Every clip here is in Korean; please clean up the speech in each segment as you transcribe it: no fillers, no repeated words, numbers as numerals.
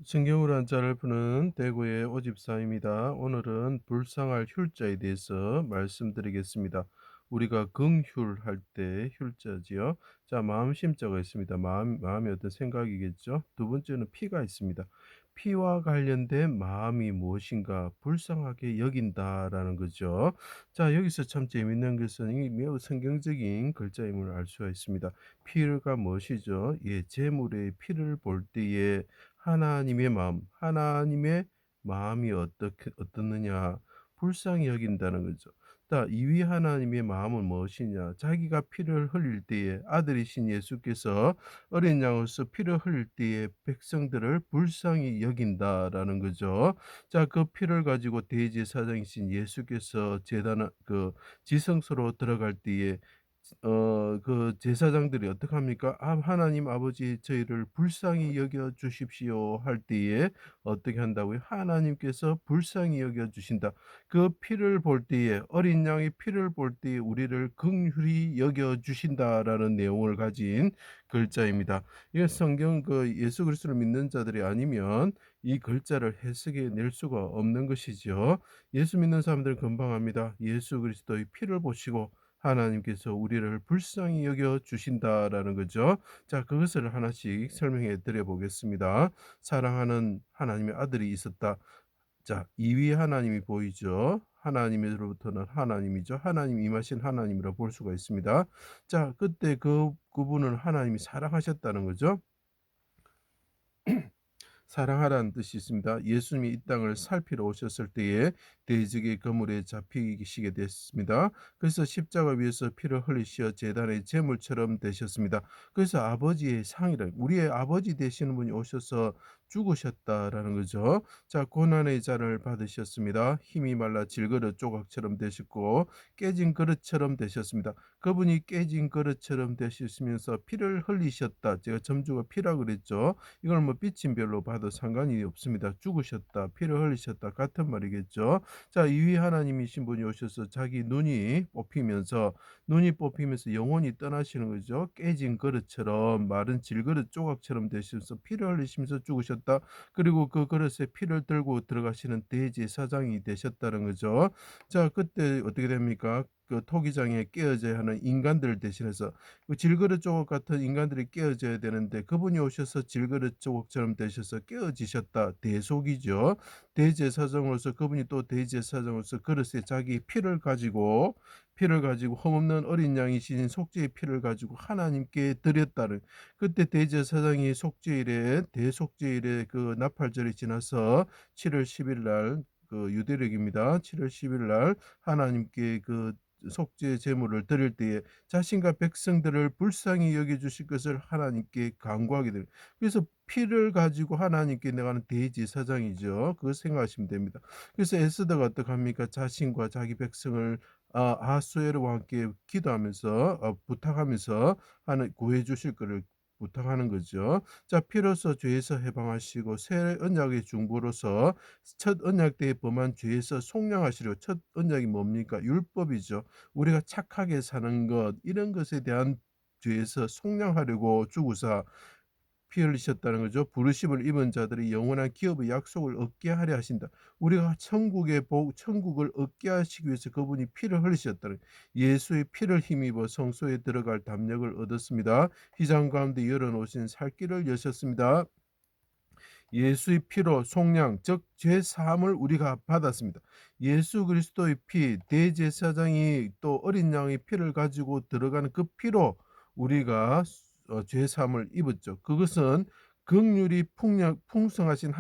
성경으로 한자를 푸는 대구의 오집사입니다. 오늘은 불쌍할 휼자에 대해서 말씀드리겠습니다. 우리가 긍휼할 때 휼자지요. 자, 마음 심자가 있습니다. 마음이 어떤 생각이겠죠. 두 번째는 피가 있습니다. 피와 관련된 마음이 무엇인가 불쌍하게 여긴다라는 거죠. 자, 여기서 참 재밌는 것은 이 매우 성경적인 글자임을 알 수가 있습니다. 피가 무엇이죠? 예, 제물의 피를 볼 때에 하나님의 마음, 하나님의 마음이 어떻게 어떻느냐 불쌍히 여긴다는 거죠. 자, 이위 하나님의 마음은 무엇이냐? 자기가 피를 흘릴 때에 아들이신 예수께서 어린 양으로서 피를 흘릴 때에 백성들을 불쌍히 여긴다라는 거죠. 자, 그 피를 가지고 대제사장이신 예수께서 제단 지성소로 들어갈 때에 그 제사장들이 어떡합니까? "아 하나님 아버지 저희를 불쌍히 여겨 주십시오." 할 때에 어떻게 한다고요? 하나님께서 불쌍히 여겨 주신다. 그 피를 볼 때에 어린 양의 피를 볼 때에 우리를 긍휼히 여겨 주신다라는 내용을 가진 글자입니다. 이게 성경 예수 그리스도를 믿는 자들이 아니면 이 글자를 해석해 낼 수가 없는 것이죠. 예수 믿는 사람들은 금방 압니다. 예수 그리스도의 피를 보시고 하나님께서 우리를 불쌍히 여겨 주신다라는 거죠. 자, 그것을 하나씩 설명해 드려 보겠습니다. 사랑하는 하나님의 아들이 있었다. 자, 이위 하나님이 보이죠. 하나님으로부터는 하나님이죠. 하나님 임하신 하나님이라 볼 수가 있습니다. 자, 그때 그분을 하나님이 사랑하셨다는 거죠. 사랑하라는 뜻이 있습니다. 예수님이 이 땅을 살피러 오셨을 때에 대적의 거물에 잡히시게 됐습니다. 그래서 십자가 위에서 피를 흘리시어 제단의 제물처럼 되셨습니다. 그래서 아버지의 상이라 우리의 아버지 되시는 분이 오셔서 죽으셨다라는 거죠. 자, 고난의 잔을 받으셨습니다. 힘이 말라 질그릇 조각처럼 되셨고 깨진 그릇처럼 되셨습니다. 그분이 깨진 그릇처럼 되시면서 피를 흘리셨다. 제가 점주가 피라 그랬죠. 이걸 뭐 삐침별로 봐도 상관이 없습니다. 죽으셨다, 피를 흘리셨다 같은 말이겠죠. 자, 이위 하나님이신 분이 오셔서 자기 눈이 뽑히면서 영혼이 떠나시는 거죠. 깨진 그릇처럼 마른 질그릇 조각처럼 되시면서 피를 흘리시면서 죽으셨다. 그리고 그 그릇에 피를 들고 들어가시는 대제사장이 되셨다는 거죠. 자, 그때 어떻게 됩니까? 그 토기장에 깨어져야 하는 인간들을 대신해서 그 질그릇 조각 같은 인간들이 깨어져야 되는데 그분이 오셔서 질그릇 조각처럼 되셔서 깨어지셨다. 대속이죠. 대제사장으로서 그분이 또 대제사장으로서 그릇에 자기 피를 가지고 흠없는 어린 양이신 속죄의 피를 가지고 하나님께 드렸다는 그때 대제사장이 속죄일에 대속죄일에 그 나팔절이 지나서 7월 10일 날 유대력입니다. 7월 10일 날 하나님께 속죄 제물을 드릴 때에 자신과 백성들을 불쌍히 여겨 주실 것을 하나님께 간구하게 됩니다. 그래서 피를 가지고 하나님께 나가는 대제사장이죠. 그거 생각하시면 됩니다. 그래서 에스더가 어떡합니까? 자신과 자기 백성을 아하수에로와 함께 기도하면서 부탁하면서 하는 구해 주실 거를 부탁하는 거죠. 자, 피로서 죄에서 해방하시고 새 언약의 중보로서 첫 언약 때에 범한 죄에서 속량하시려 첫 언약이 뭡니까? 율법이죠. 우리가 착하게 사는 것 이런 것에 대한 죄에서 속량하려고 주구사 피 흘리셨다는 거죠. 부르심을 입은 자들이 영원한 기업의 약속을 얻게 하려 하신다. 우리가 천국을 얻게 하시기 위해서 그분이 피를 흘리셨다는 예수의 피를 힘입어 성소에 들어갈 담력을 얻었습니다. 휘장 가운데 열어놓으신 살 길을 여셨습니다. 예수의 피로 속량 즉 죄사함을 우리가 받았습니다. 예수 그리스도의 피 대제사장이 또 어린 양의 피를 가지고 들어가는 그 피로 우리가 죄사함을 입었죠. 그것은 긍휼이 풍성하신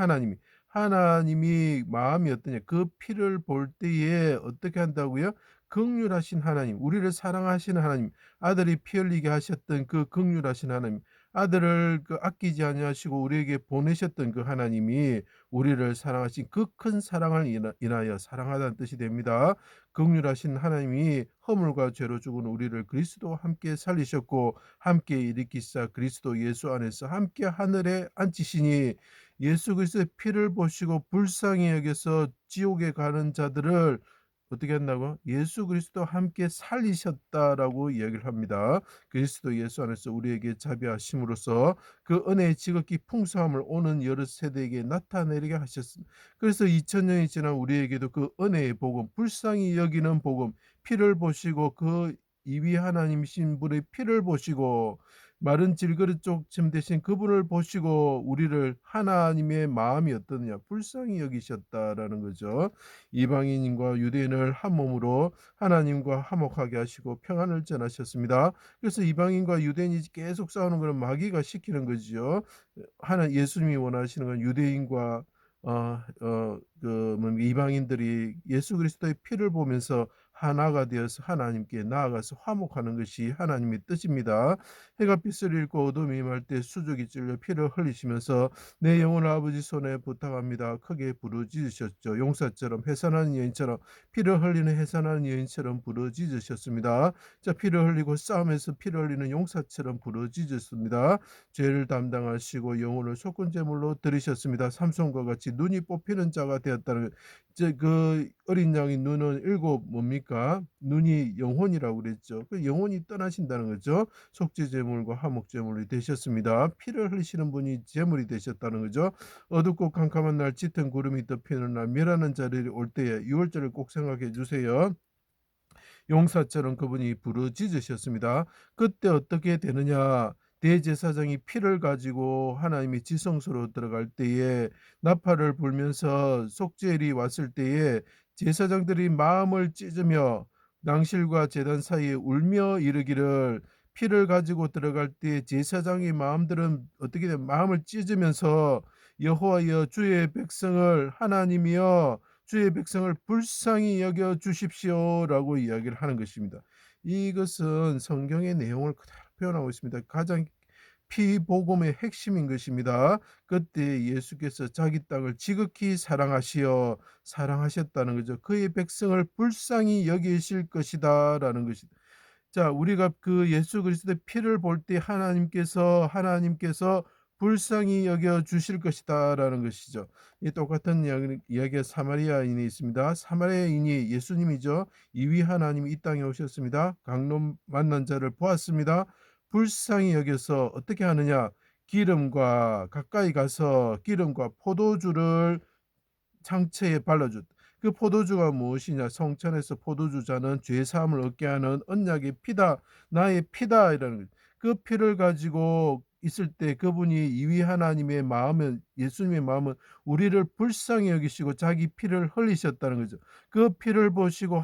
하나님이 마음이 어떠냐 그 피를 볼 때에 어떻게 한다고요? 긍휼하신 하나님 우리를 사랑하시는 하나님 아들이 피 흘리게 하셨던 그 긍휼하신 하나님 아들을 아끼지 아니하시고 우리에게 보내셨던 그 하나님이 우리를 사랑하신 그 큰 사랑을 인하여 사랑하다는 뜻이 됩니다. 긍휼하신 하나님이 허물과 죄로 죽은 우리를 그리스도와 함께 살리셨고 함께 일으키사 그리스도 예수 안에서 함께 하늘에 앉히시니 예수 그리스도의 피를 보시고 불쌍히 여겨서 지옥에 가는 자들을 어떻게 한다고? 예수 그리스도와 함께 살리셨다라고 이야기를 합니다. 그리스도 예수 안에서 우리에게 자비하심으로써 그 은혜의 지극히 풍성함을 오는 여러 세대에게 나타내게 하셨습니다. 그래서 2000년이 지난 우리에게도 그 은혜의 복음, 불쌍히 여기는 복음, 피를 보시고 그 이위 하나님이신 분의 피를 보시고 마른 질그릇 쪽쯤 되신 그분을 보시고 우리를 하나님의 마음이 어떠느냐 불쌍히 여기셨다라는 거죠. 이방인과 유대인을 한 몸으로 하나님과 화목하게 하시고 평안을 전하셨습니다. 그래서 이방인과 유대인이 계속 싸우는 것은 마귀가 시키는 거지요. 하나 예수님이 원하시는 건 유대인과 이방인들이 예수 그리스도의 피를 보면서 하나가 되어서 하나님께 나아가서 화목하는 것이 하나님의 뜻입니다. 해가 빛을 잃고 어둠이 임할 때 수족이 찔려 피를 흘리시면서 내 영혼을 아버지 손에 부탁합니다. 크게 부르짖으셨죠. 용사처럼 해산하는 여인처럼 피를 흘리는 해산하는 여인처럼 부르짖으셨습니다. 자, 피를 흘리고 싸움에서 피를 흘리는 용사처럼 부르짖으셨습니다. 죄를 담당하시고 영혼을 속건제물로 드리셨습니다. 삼손과 같이 눈이 뽑히는 자가 되었다는 이제 그 어린 양의 눈은 일곱 뭡니까? 눈이 영혼이라고 그랬죠. 그 영혼이 떠나신다는 거죠. 속죄 제물과 화목 제물이 되셨습니다. 피를 흘리시는 분이 제물이 되셨다는 거죠. 어둡고 캄캄한 날 짙은 구름이 덮이는 날 멸하는 자들이 올 때에 유월절을 꼭 생각해 주세요. 용사처럼 그분이 부르짖으셨습니다. 그때 어떻게 되느냐? 대제사장이 피를 가지고 하나님의 지성소로 들어갈 때에 나팔을 불면서 속죄일이 왔을 때에 제사장들이 마음을 찢으며 낭실과 제단 사이에 울며 이르기를 피를 가지고 들어갈 때 제사장의 마음들은 어떻게 된 마음을 찢으면서 여호와여 주의 백성을 하나님이여 주의 백성을 불쌍히 여겨 주십시오라고 이야기를 하는 것입니다. 이것은 성경의 내용을 그대로 표현하고 있습니다. 가장 피복음의 핵심인 것입니다. 그때 예수께서 자기 땅을 지극히 사랑하셨다는 거죠. 그의 백성을 불쌍히 여기실 것이다라는 것이다. 자, 우리가 그 예수 그리스도의 피를 볼 때 하나님께서 불쌍히 여겨 주실 것이다라는 것이죠. 이 똑같은 이야기가 사마리아인이 있습니다. 사마리아인이 예수님이죠. 이위 하나님이 이 땅에 오셨습니다. 강로 만난 자를 보았습니다. 불쌍히 여겨서 어떻게 하느냐? 가까이 가서 기름과 포도주를 상처에 발라줬다. 그 포도주가 무엇이냐? 성천에서 포도주 자는 죄 사함을 얻게 하는 언약의 피다. 나의 피다. 이라는 거죠. 그 피를 가지고 있을 때 그분이 이위 하나님의 마음은 예수님의 마음은 우리를 불쌍히 여기시고 자기 피를 흘리셨다는 거죠. 그 피를 보시고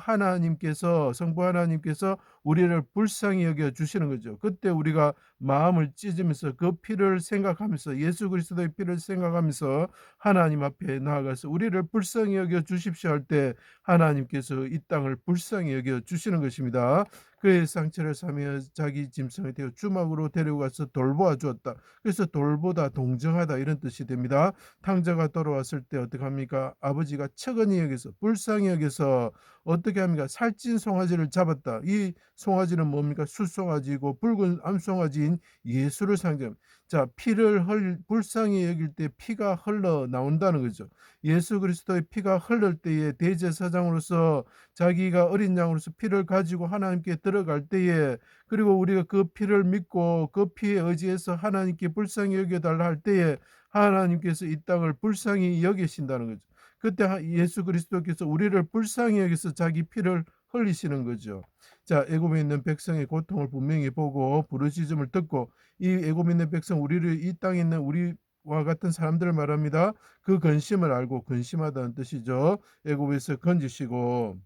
성부 하나님께서 우리를 불쌍히 여겨 주시는 거죠. 그때 우리가 마음을 찢으면서 그 피를 생각하면서 예수 그리스도의 피를 생각하면서 하나님 앞에 나아가서 우리를 불쌍히 여겨 주십시오 할 때 하나님께서 이 땅을 불쌍히 여겨 주시는 것입니다. 그의 상처를 사며 자기 짐승이 되어 주막으로 데리고 가서 돌보아 주었다. 그래서 돌보다 동정하다 이런 뜻이 됩니다. 탕자가 돌아왔을 때 어떻게 합니까? 아버지가 척은히 여기서 불쌍히 여기서 어떻게 합니까? 살찐 송아지를 잡았다. 이 송아지는 뭡니까? 숫송아지고 붉은 암송아지인 예수를 상징합니다. 자, 불쌍히 여길 때 피가 흘러 나온다는 거죠. 예수 그리스도의 피가 흘릴 때에 대제사장으로서 자기가 어린 양으로서 피를 가지고 하나님께 들어갈 때에 그리고 우리가 그 피를 믿고 그 피에 의지해서 하나님께 불쌍히 여겨달라 할 때에 하나님께서 이 땅을 불쌍히 여기신다는 거죠. 그때 예수 그리스도께서 우리를 불쌍히 여기서 자기 피를 흘리시는 거죠. 자, 애굽에 있는 백성의 고통을 분명히 보고 부르짖음을 듣고 이 애굽에 있는 백성 우리를 이 땅에 있는 우리와 같은 사람들을 말합니다. 그 근심을 알고 근심하다는 뜻이죠. 애굽에서 건지시고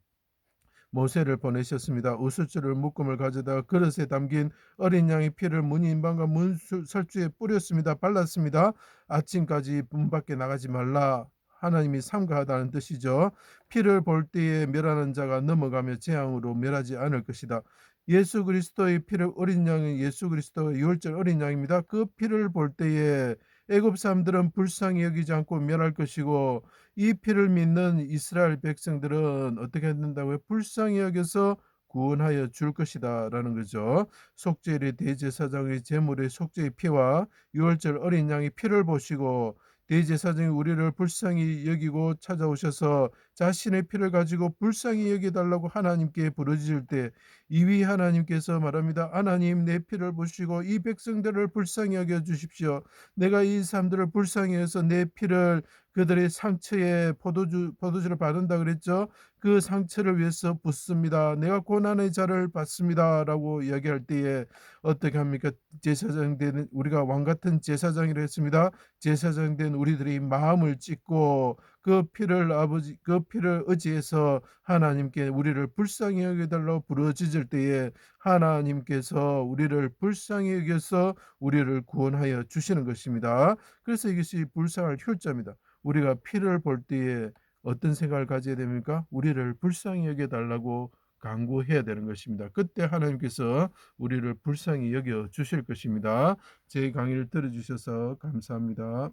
모세를 보내셨습니다. 우슬줄을 묶음을 가져다가 그릇에 담긴 어린 양의 피를 문 인방과 문 설주에 뿌렸습니다. 발랐습니다. 아침까지 문 밖에 나가지 말라. 하나님이 삼가하다는 뜻이죠. 피를 볼 때에 멸하는 자가 넘어가며 재앙으로 멸하지 않을 것이다. 예수 그리스도의 피를 어린 양은 예수 그리스도의 유월절 어린 양입니다. 그 피를 볼 때에 애굽 사람들은 불쌍히 여기지 않고 멸할 것이고 이 피를 믿는 이스라엘 백성들은 어떻게 된다고요? 불쌍히 여겨서 구원하여 줄 것이다라는 거죠. 속죄일의 대제사장의 제물의 속죄의 피와 유월절 어린 양의 피를 보시고 대제사장이 우리를 불쌍히 여기고 찾아오셔서 자신의 피를 가지고 불쌍히 여겨 달라고 하나님께 부르짖을 때 이위 하나님께서 말합니다. 하나님 내 피를 보시고 이 백성들을 불쌍히 여겨 주십시오. 내가 이 사람들을 불쌍히 여겨서 내 피를 그들의 상처에 포도주를 바른다 그랬죠. 그 상처를 위해서 붓습니다. 내가 고난의 자를 받습니다라고 이야기할 때에 어떻게 합니까? 제사장 되는 우리가 왕 같은 제사장이라 했습니다. 제사장 된 우리들이 마음을 찢고 그 피를 의지해서 하나님께 우리를 불쌍히 여겨 달라고 부르짖을 때에 하나님께서 우리를 불쌍히 여겨서 우리를 구원하여 주시는 것입니다. 그래서 이것이 불쌍할 효자입니다. 우리가 피를 볼 때에 어떤 생각을 가져야 됩니까? 우리를 불쌍히 여겨 달라고 간구해야 되는 것입니다. 그때 하나님께서 우리를 불쌍히 여겨 주실 것입니다. 제 강의를 들어 주셔서 감사합니다.